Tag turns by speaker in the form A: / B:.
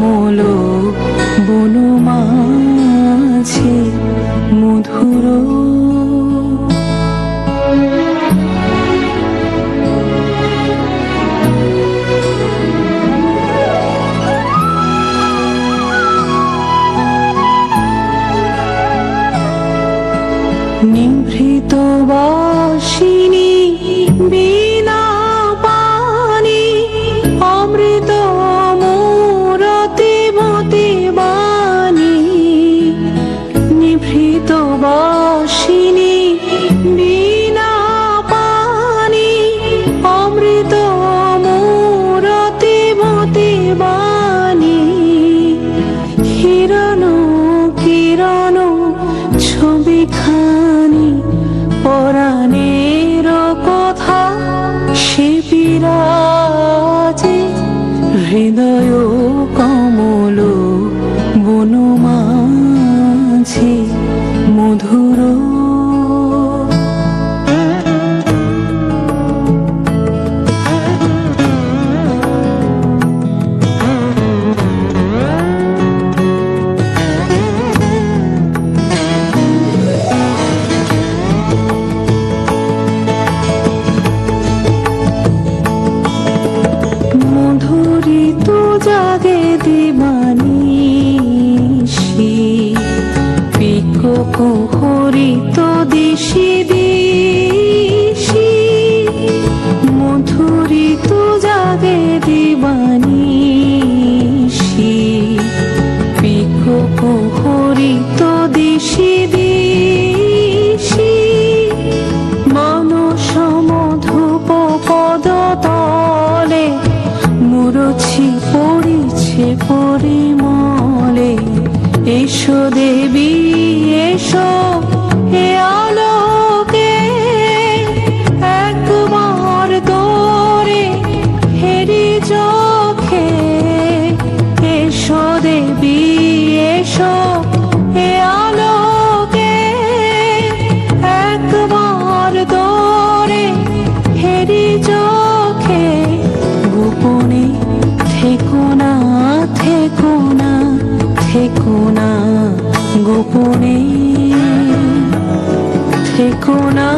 A: কমল বন মাঝে মধুর। নিভৃত বাসিনী বিনা পানি অমৃত মূরতি মতি বাণী। নিভৃত বাসিনী বিনা পানি অমৃত মূরতি মতি বাণী। কিরণ কিরণ ছবিখানি পরাণের কথা সে বিরাজে হৃদয় কমল বন মাঝে মধুর। জাগে দিবানিশি পিকো হরিত দিশি দিশি। মধুরিত জাগে দিবানিশি পিকো হরিত দিশি দিশি। মানস মধুপ পদ তলে মুরছি পড়িছে পরিমলে। এসো দেবী এসো এ আলোকে একবার তোরে হেরি চোখে। এসো দেবী এসো এ আলোকে একবার তোরে হেরি চোখে। গোপনে থেকো না থেকো না থেকো না গোপনে থেকো না।